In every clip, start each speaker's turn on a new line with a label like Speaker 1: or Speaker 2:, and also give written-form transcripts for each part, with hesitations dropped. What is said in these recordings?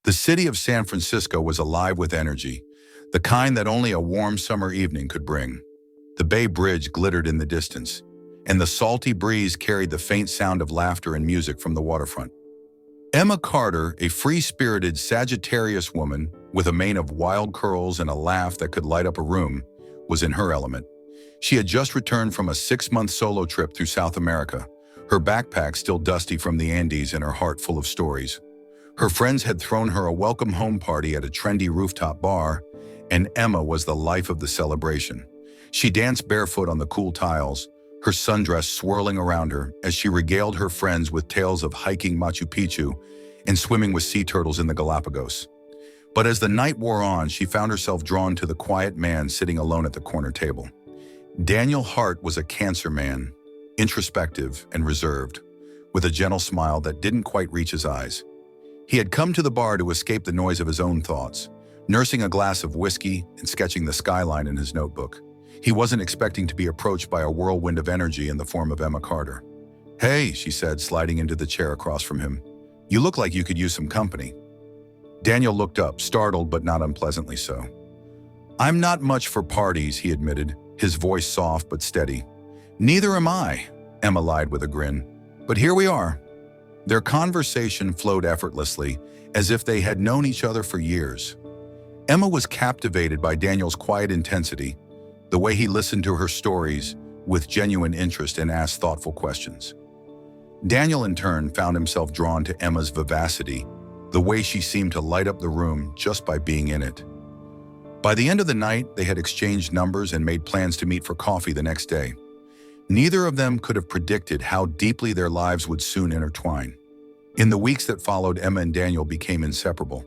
Speaker 1: The city of San Francisco was alive with energy, the kind that only a warm summer evening could bring. The Bay Bridge glittered in the distance, and the salty breeze carried the faint sound of laughter and music from the waterfront. Emma Carter, a free-spirited Sagittarius woman with a mane of wild curls and a laugh that could light up a room, was in her element. She had just returned from a 6-month solo trip through South America, her backpack still dusty from the Andes and her heart full of stories. Her friends had thrown her a welcome home party at a trendy rooftop bar, and Emma was the life of the celebration. She danced barefoot on the cool tiles, her sundress swirling around her as she regaled her friends with tales of hiking Machu Picchu and swimming with sea turtles in the Galapagos. But as the night wore on, she found herself drawn to the quiet man sitting alone at the corner table. Daniel Hart was a Cancer man, introspective and reserved, with a gentle smile that didn't quite reach his eyes. He had come to the bar to escape the noise of his own thoughts, nursing a glass of whiskey and sketching the skyline in his notebook. He wasn't expecting to be approached by a whirlwind of energy in the form of Emma Carter. "Hey," she said, sliding into the chair across from him. "You look like you could use some company." Daniel looked up, startled but not unpleasantly so. "I'm not much for parties," he admitted, his voice soft but steady. "Neither am I," Emma lied with a grin. "But here we are." Their conversation flowed effortlessly, as if they had known each other for years. Emma was captivated by Daniel's quiet intensity, the way he listened to her stories with genuine interest and asked thoughtful questions. Daniel, in turn, found himself drawn to Emma's vivacity, the way she seemed to light up the room just by being in it. By the end of the night, they had exchanged numbers and made plans to meet for coffee the next day. Neither of them could have predicted how deeply their lives would soon intertwine. In the weeks that followed, Emma and Daniel became inseparable.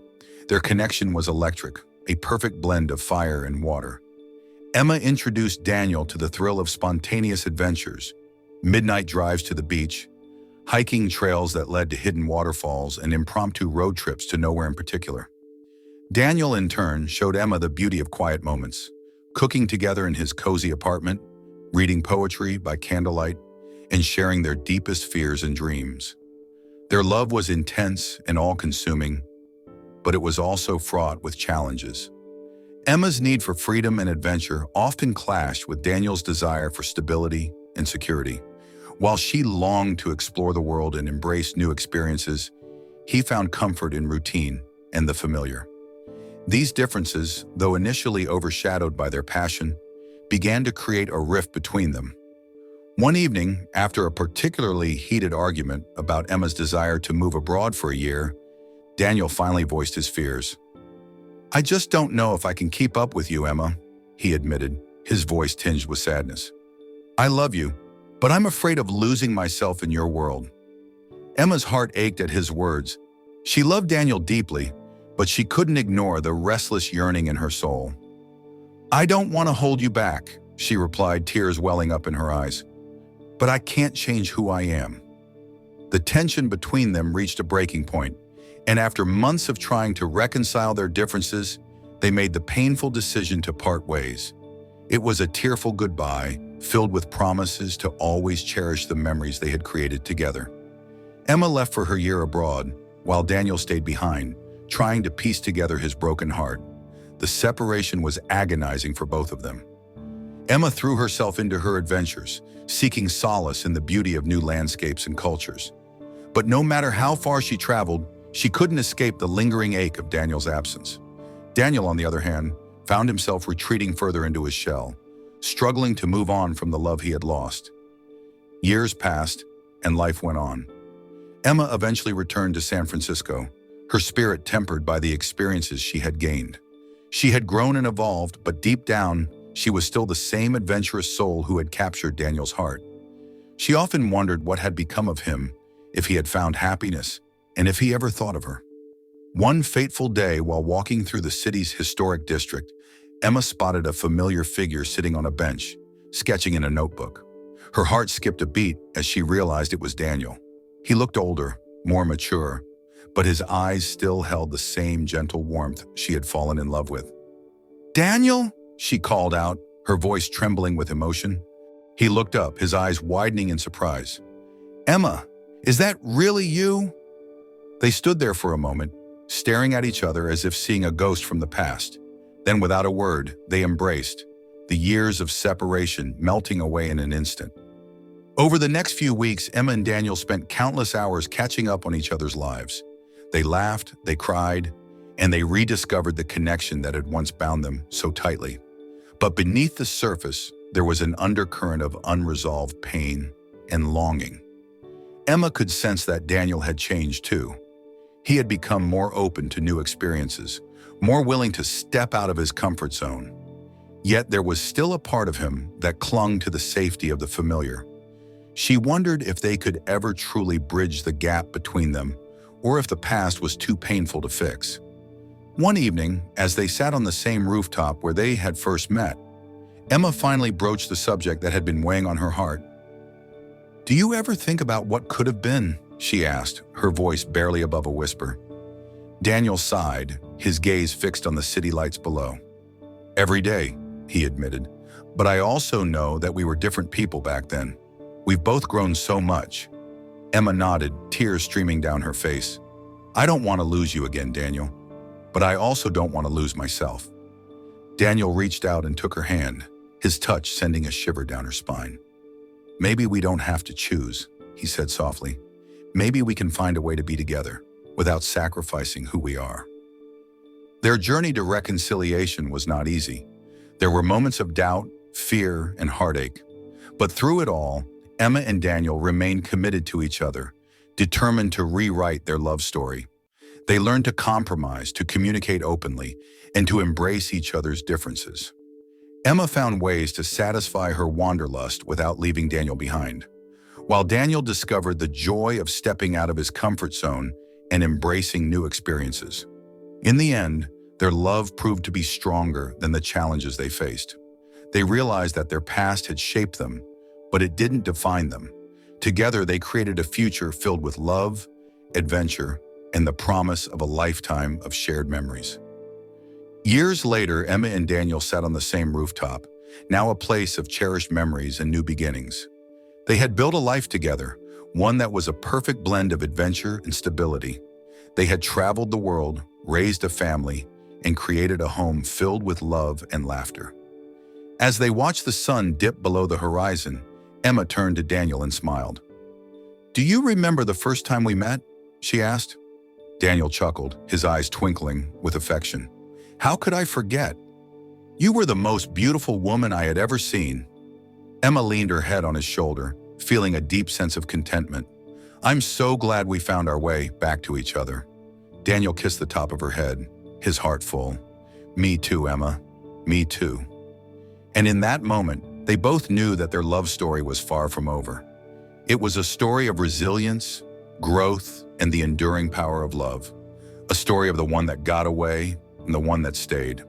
Speaker 1: Their connection was electric, a perfect blend of fire and water. Emma introduced Daniel to the thrill of spontaneous adventures, midnight drives to the beach, hiking trails that led to hidden waterfalls, and impromptu road trips to nowhere in particular. Daniel, in turn, showed Emma the beauty of quiet moments, cooking together in his cozy apartment, reading poetry by candlelight, and sharing their deepest fears and dreams. Their love was intense and all-consuming, but it was also fraught with challenges. Emma's need for freedom and adventure often clashed with Daniel's desire for stability and security. While she longed to explore the world and embrace new experiences, he found comfort in routine and the familiar. These differences, though initially overshadowed by their passion, began to create a rift between them. One evening, after a particularly heated argument about Emma's desire to move abroad for a year, Daniel finally voiced his fears. "I just don't know if I can keep up with you, Emma," he admitted, his voice tinged with sadness. "I love you, but I'm afraid of losing myself in your world." Emma's heart ached at his words. She loved Daniel deeply, but she couldn't ignore the restless yearning in her soul. "I don't want to hold you back," she replied, tears welling up in her eyes. "But I can't change who I am." The tension between them reached a breaking point, and after months of trying to reconcile their differences, they made the painful decision to part ways. It was a tearful goodbye, filled with promises to always cherish the memories they had created together. Emma left for her year abroad, while Daniel stayed behind, trying to piece together his broken heart. The separation was agonizing for both of them. Emma threw herself into her adventures, seeking solace in the beauty of new landscapes and cultures. But no matter how far she traveled, she couldn't escape the lingering ache of Daniel's absence. Daniel, on the other hand, found himself retreating further into his shell, struggling to move on from the love he had lost. Years passed, and life went on. Emma eventually returned to San Francisco, her spirit tempered by the experiences she had gained. She had grown and evolved, but deep down, she was still the same adventurous soul who had captured Daniel's heart. She often wondered what had become of him, if he had found happiness, and if he ever thought of her. One fateful day, while walking through the city's historic district, Emma spotted a familiar figure sitting on a bench, sketching in a notebook. Her heart skipped a beat as she realized it was Daniel. He looked older, more mature, but his eyes still held the same gentle warmth she had fallen in love with. "Daniel?" she called out, her voice trembling with emotion. He looked up, his eyes widening in surprise. "Emma, is that really you?" They stood there for a moment, staring at each other as if seeing a ghost from the past. Then, without a word, they embraced, the years of separation melting away in an instant. Over the next few weeks, Emma and Daniel spent countless hours catching up on each other's lives. They laughed, they cried, and they rediscovered the connection that had once bound them so tightly. But beneath the surface, there was an undercurrent of unresolved pain and longing. Emma could sense that Daniel had changed too. He had become more open to new experiences, more willing to step out of his comfort zone. Yet there was still a part of him that clung to the safety of the familiar. She wondered if they could ever truly bridge the gap between them, or if the past was too painful to fix. One evening, as they sat on the same rooftop where they had first met, Emma finally broached the subject that had been weighing on her heart. "Do you ever think about what could have been?" she asked, her voice barely above a whisper. Daniel sighed, his gaze fixed on the city lights below. "Every day," he admitted, "but I also know that we were different people back then. We've both grown so much." Emma nodded, tears streaming down her face. "I don't want to lose you again, Daniel, but I also don't want to lose myself." Daniel reached out and took her hand, his touch sending a shiver down her spine. "Maybe we don't have to choose," he said softly. "Maybe we can find a way to be together without sacrificing who we are." Their journey to reconciliation was not easy. There were moments of doubt, fear, and heartache. But through it all, Emma and Daniel remained committed to each other, determined to rewrite their love story. They learned to compromise, to communicate openly, and to embrace each other's differences. Emma found ways to satisfy her wanderlust without leaving Daniel behind, while Daniel discovered the joy of stepping out of his comfort zone and embracing new experiences. In the end, their love proved to be stronger than the challenges they faced. They realized that their past had shaped them, but it didn't define them. Together, they created a future filled with love, adventure, and the promise of a lifetime of shared memories. Years later, Emma and Daniel sat on the same rooftop, now a place of cherished memories and new beginnings. They had built a life together, one that was a perfect blend of adventure and stability. They had traveled the world, raised a family, and created a home filled with love and laughter. As they watched the sun dip below the horizon, Emma turned to Daniel and smiled. "Do you remember the first time we met?" she asked. Daniel chuckled, his eyes twinkling with affection. "How could I forget? You were the most beautiful woman I had ever seen." Emma leaned her head on his shoulder, feeling a deep sense of contentment. "I'm so glad we found our way back to each other." Daniel kissed the top of her head, his heart full. "Me too, Emma. Me too." And in that moment, they both knew that their love story was far from over. It was a story of resilience, growth, and the enduring power of love. A story of the one that got away and the one that stayed.